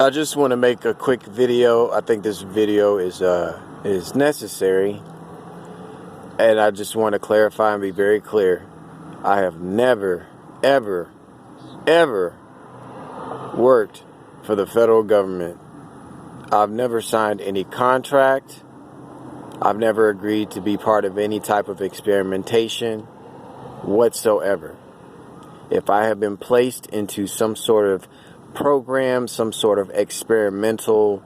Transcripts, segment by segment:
I just want to make a quick video. I think this video is necessary, and I just want to clarify and be very clear. I have never, ever worked for the federal government. I've never signed any contract. I've never agreed to be part of any type of experimentation whatsoever. If I have been placed into some sort of program, some sort of experimental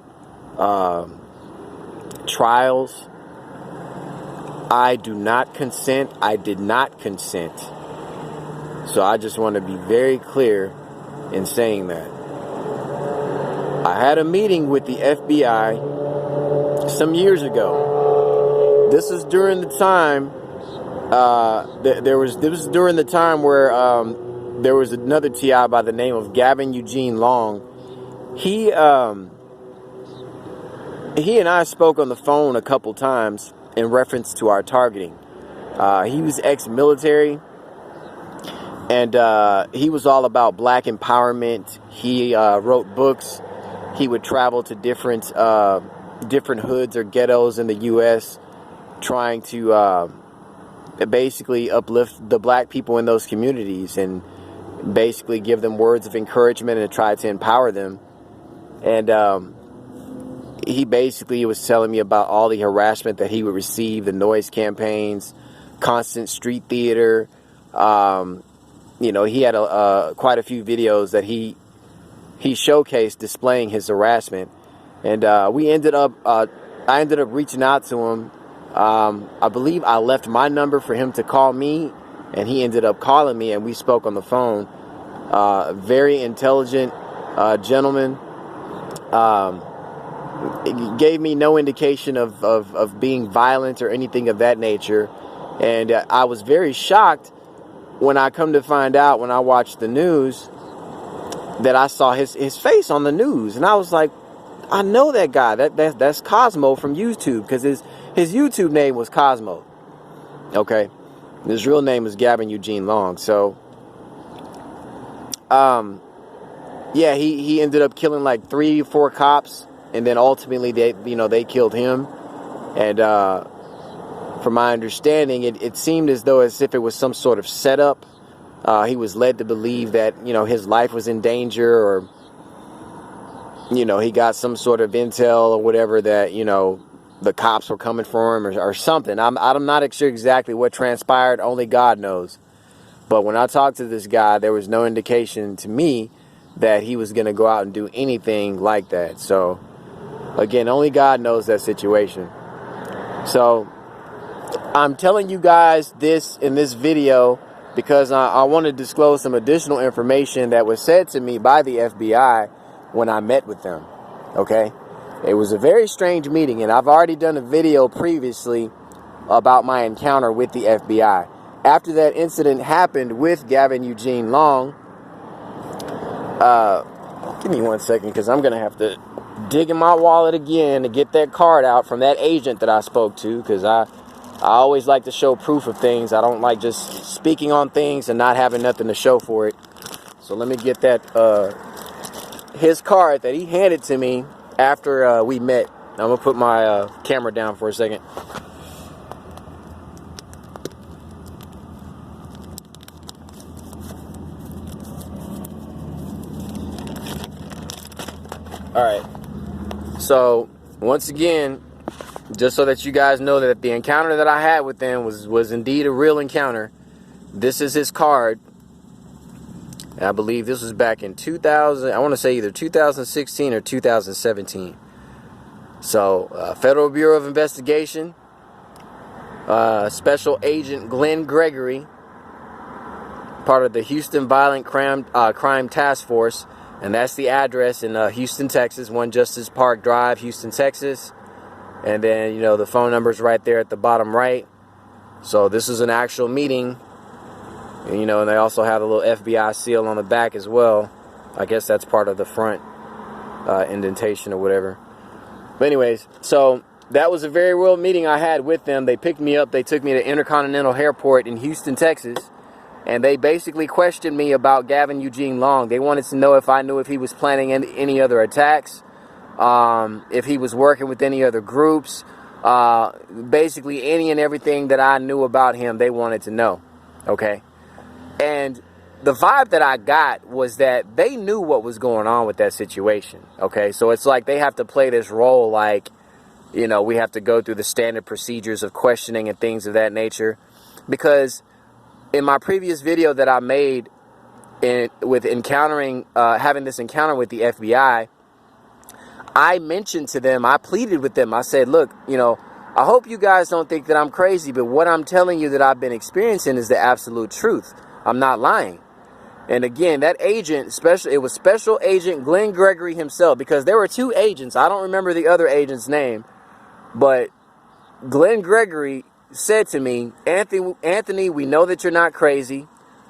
trials, I do not consent. I did not consent. So I just want to be very clear in saying that. I had a meeting with the FBI some years ago. This is during the time this was during the time where there was another TI by the name of Gavin Eugene Long. He and I spoke on the phone a couple times in reference to our targeting. He was ex-military, and he was all about black empowerment. He wrote books. He would travel to different hoods or ghettos in the U.S. trying to basically uplift the black people in those communities and basically give them words of encouragement and try to empower them. And he basically was telling me about all the harassment that he would receive, the noise campaigns, constant street theater. He had quite a few videos that he showcased displaying his harassment. And I ended up reaching out to him. I believe I left my number for him to call me, and he ended up calling me, and we spoke on the phone. Very intelligent gentleman. It gave me no indication of being violent or anything of that nature. And I was very shocked when I come to find out, when I watched the news, that I saw his face on the news. And I was like, I know that guy. That's Cosmo from YouTube, because his YouTube name was Cosmo. Okay. His real name is Gavin Eugene Long. So, he ended up killing like 3-4 cops, and then ultimately they killed him. And from my understanding, it seemed as if it was some sort of setup. He was led to believe that his life was in danger, or he got some sort of intel or whatever that the cops were coming for him or something. I'm not sure exactly what transpired. Only God knows. But when I talked to this guy, there was no indication to me that he was going to go out and do anything like that. So, again, only God knows that situation. So, I'm telling you guys this in this video because I want to disclose some additional information that was said to me by the FBI when I met with them. Okay? It was a very strange meeting, and I've already done a video previously about my encounter with the FBI. After that incident happened with Gavin Eugene Long, give me 1 second, because I'm going to have to dig in my wallet again to get that card out from that agent that I spoke to, because I always like to show proof of things. I don't like just speaking on things and not having nothing to show for it. So let me get that, his card that he handed to me after we met. I'm going to put my camera down for a second. Alright. So, once again, just so that you guys know that the encounter that I had with them was indeed a real encounter, this is his card. I believe this was back in 2000, I want to say either 2016 or 2017. So, Federal Bureau of Investigation, Special Agent Glenn Gregory, part of the Houston Violent Crime Task Force, and that's the address in Houston, Texas, 1 Justice Park Drive, Houston, Texas. And then, the phone number's right there at the bottom right. So this is an actual meeting. And they also have a little FBI seal on the back as well. I guess that's part of the front indentation or whatever. But anyways, so that was a very real meeting I had with them. They picked me up. They took me to Intercontinental Airport in Houston, Texas. And they basically questioned me about Gavin Eugene Long. They wanted to know if I knew if he was planning any other attacks, if he was working with any other groups, basically any and everything that I knew about him, they wanted to know. Okay. And the vibe that I got was that they knew what was going on with that situation. Okay. So it's like they have to play this role like, you know, we have to go through the standard procedures of questioning and things of that nature. Because in my previous video that I made with having this encounter with the FBI, I mentioned to them, I pleaded with them, I said, look, you know, I hope you guys don't think that I'm crazy, but what I'm telling you that I've been experiencing is the absolute truth. I'm not lying. And again, that agent, it was Special Agent Glenn Gregory himself, because there were two agents. I don't remember the other agent's name, but Glenn Gregory said to me, Anthony, we know that you're not crazy.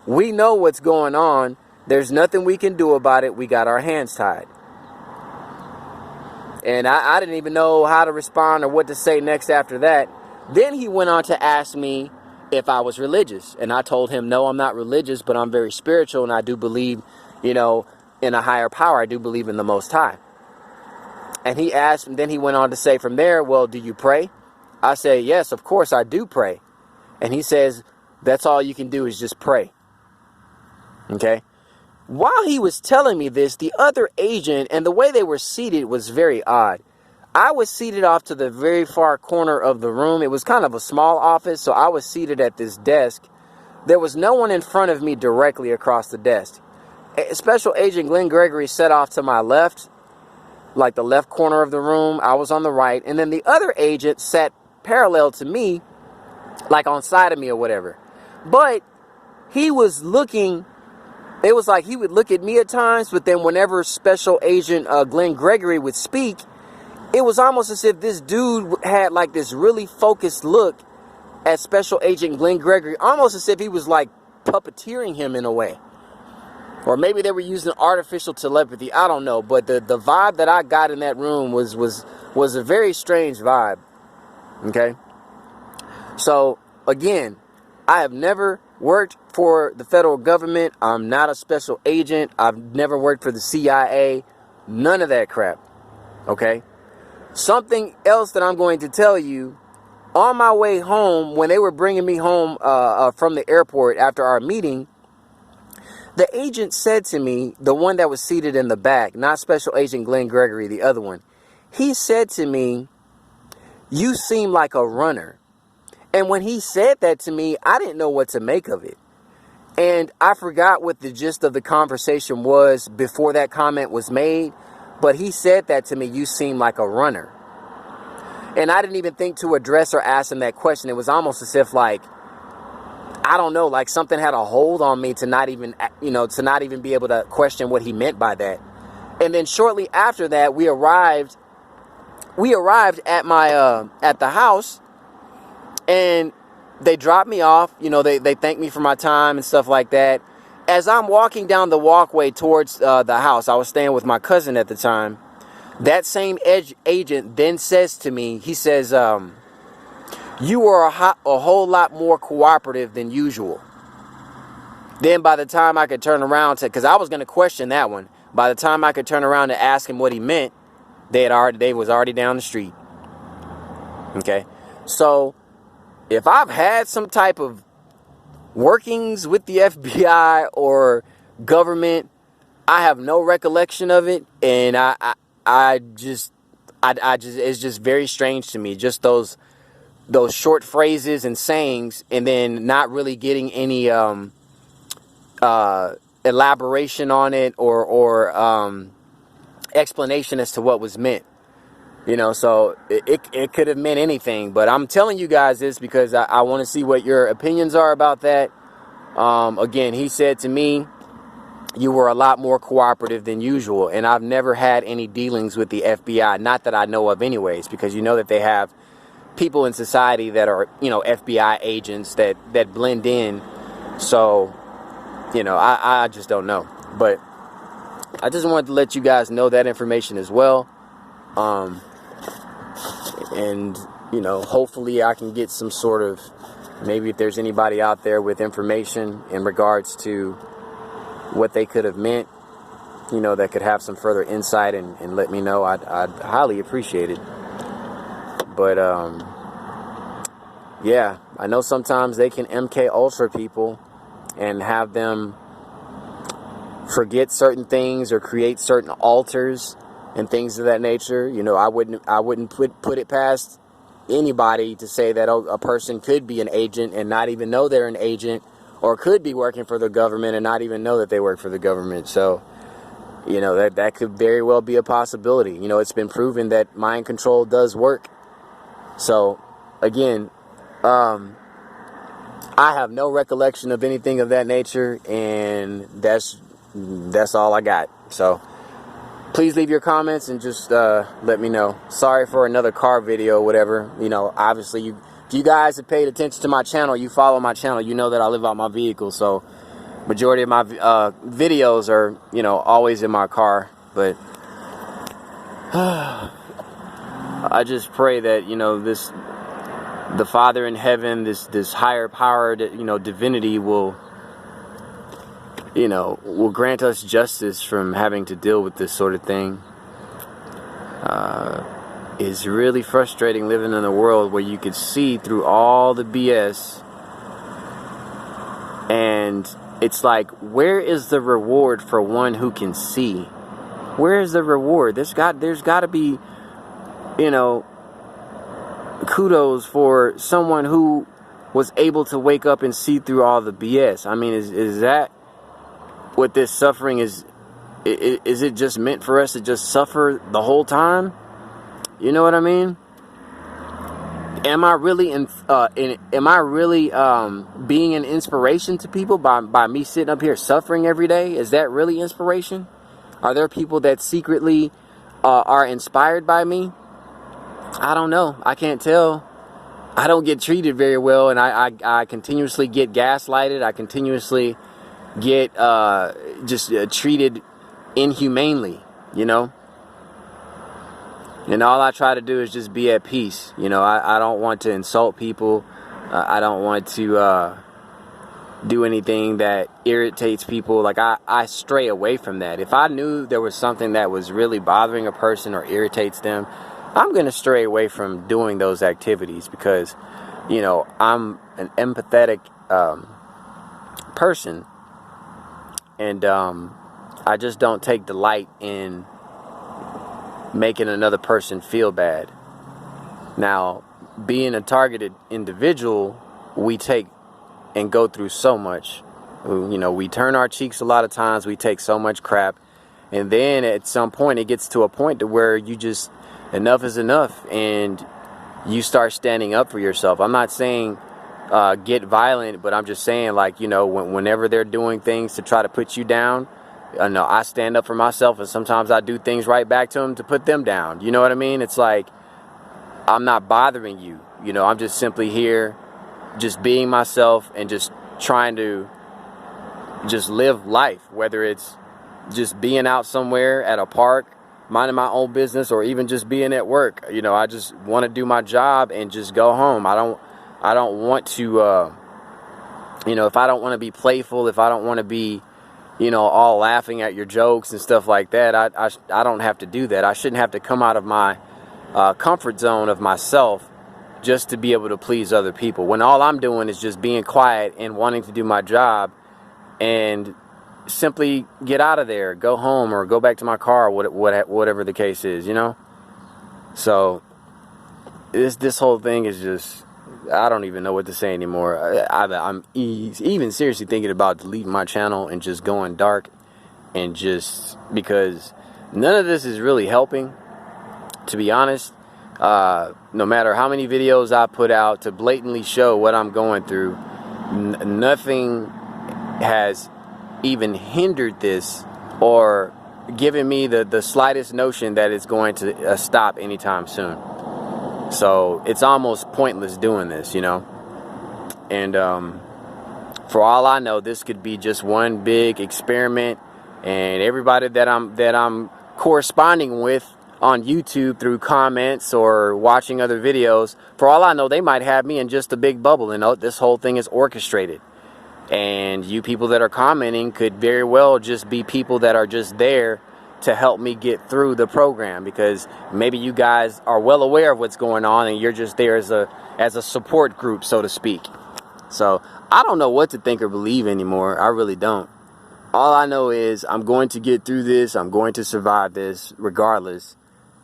We know what's going on. There's nothing we can do about it. We got our hands tied. And I didn't even know how to respond or what to say next after that. Then he went on to ask me if I was religious. And I told him, no, I'm not religious, but I'm very spiritual. And I do believe, you know, in a higher power. I do believe in the Most High. And he asked, and then he went on to say from there, well, do you pray? I say, yes, of course I do pray. And he says, that's all you can do is just pray. Okay. While he was telling me this, the other agent and the way they were seated was very odd. I was seated off to the very far corner of the room. It was kind of a small office, so I was seated at this desk. There was no one in front of me directly across the desk. Special Agent Glenn Gregory sat off to my left, like the left corner of the room. I was on the right. And then the other agent sat parallel to me, like on side of me or whatever. But he was looking, it was like he would look at me at times, but then whenever Special Agent Glenn Gregory would speak, it was almost as if this dude had like this really focused look at Special Agent Glenn Gregory, almost as if he was like puppeteering him in a way. Or maybe they were using artificial telepathy. I don't know. But the vibe that I got in that room was a very strange vibe. Okay? So, again, I have never worked for the federal government. I'm not a special agent. I've never worked for the CIA. None of that crap. Okay? Something else that I'm going to tell you, on my way home, when they were bringing me home from the airport after our meeting, the agent said to me, the one that was seated in the back, not Special Agent Glenn Gregory, the other one, he said to me, you seem like a runner. And when he said that to me, I didn't know what to make of it. And I forgot what the gist of the conversation was before that comment was made. But he said that to me, you seem like a runner. And I didn't even think to address or ask him that question. It was almost as if like, I don't know, like something had a hold on me to not even, to not even be able to question what he meant by that. And then shortly after that, we arrived at at the house, and they dropped me off. They thanked me for my time and stuff like that. As I'm walking down the walkway towards the house, I was staying with my cousin at the time. That same agent then says to me, he says, you were a whole lot more cooperative than usual. Then by the time I could turn around because I was going to question that one. By the time I could turn around to ask him what he meant, they was already down the street. Okay. So if I've had some type of workings with the FBI or government, I have no recollection of it. And I just, it's just very strange to me. Just those short phrases and sayings, and then not really getting any elaboration on it or explanation as to what was meant. So it could have meant anything. But I'm telling you guys this because I want to see what your opinions are about that. Again, he said to me, you were a lot more cooperative than usual. And I've never had any dealings with the FBI. Not that I know of anyways, because that they have people in society that are, FBI agents that blend in. So, I just don't know. But I just wanted to let you guys know that information as well. And, hopefully I can get some sort of Maybe if there's anybody out there with information in regards to what they could have meant, you know, that could have some further insight and let me know, I'd highly appreciate it. But yeah, I know sometimes they can MK Ultra people and have them forget certain things or create certain altars and things of that nature. You know, I wouldn't put it past anybody to say that a person could be an agent and not even know they're an agent, or could be working for the government and not even know that they work for the government. So, you know, that could very well be a possibility. You know, it's been proven that mind control does work. So, again, I have no recollection of anything of that nature, and that's all I got. So, please leave your comments and just let me know. Sorry for another car video or whatever. You know, obviously, if you guys have paid attention to my channel, you follow my channel, you know that I live out my vehicle. So, majority of my videos are, you know, always in my car. But I just pray that, you know, the Father in heaven, this higher power, you know, divinity will grant us justice from having to deal with this sort of thing. It's really frustrating living in a world where you could see through all the BS, and it's like, where is the reward for one who can see? Where is the reward? There's got to be, you know, kudos for someone who was able to wake up and see through all the BS. I mean, is that what this suffering is? Is it just meant for us to just suffer the whole time? You know what I mean? Am I really being an inspiration to people by me sitting up here suffering every day? Is that really inspiration? Are there people that secretly are inspired by me? I don't know. I can't tell. I don't get treated very well, and I continuously get gaslighted. I continuously get treated inhumanely, you know. And all I try to do is just be at peace. You know, I don't want to insult people. I don't want to do anything that irritates people. Like, I stray away from that. If I knew there was something that was really bothering a person or irritates them, I'm going to stray away from doing those activities, because, you know, I'm an empathetic person. And I just don't take delight in making another person feel bad. Now, being a targeted individual, we take and go through so much. You know, we turn our cheeks a lot of times. We take so much crap. And then at some point, it gets to a point to where you just, enough is enough. And you start standing up for yourself. I'm not saying get violent, but I'm just saying, like, you know, whenever they're doing things to try to put you down, no, I stand up for myself, and sometimes I do things right back to them to put them down. You know what I mean? It's like, I'm not bothering you. You know, I'm just simply here, just being myself and just trying to just live life, whether it's just being out somewhere at a park, minding my own business, or even just being at work. You know, I just want to do my job and just go home. I don't want to, you know, if I don't want to be playful, if I don't want to be, you know, all laughing at your jokes and stuff like that, I don't have to do that. I shouldn't have to come out of my comfort zone of myself just to be able to please other people, when all I'm doing is just being quiet and wanting to do my job and simply get out of there, go home, or go back to my car, whatever the case is, you know? So this whole thing is just, I don't even know what to say anymore. I'm even seriously thinking about deleting my channel and just going dark, and just because none of this is really helping, to be honest. No matter how many videos I put out to blatantly show what I'm going through, nothing has even hindered this or given me the slightest notion that it's going to stop anytime soon. So it's almost pointless doing this, you know. And for all I know, this could be just one big experiment, and everybody that I'm corresponding with on YouTube through comments or watching other videos. For all I know, they might have me in just a big bubble, and this whole thing is orchestrated. And you people that are commenting could very well just be people that are just there to help me get through the program, because maybe you guys are well aware of what's going on and you're just there as a support group, so to speak. So I don't know what to think or believe anymore. I really don't. All I know is I'm going to get through this. I'm going to survive this regardless.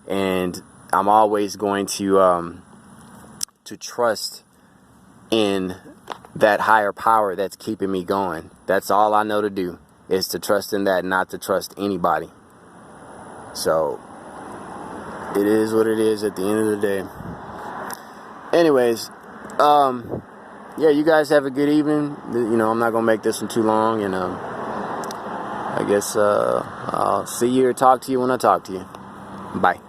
And I'm always going to trust in that higher power that's keeping me going. That's all I know to do, is to trust in that, not to trust anybody. So it is what it is at the end of the day. Anyways, yeah, you guys have a good evening. You know, I'm not gonna make this one too long, and I guess I'll see you or talk to you when I talk to you. Bye.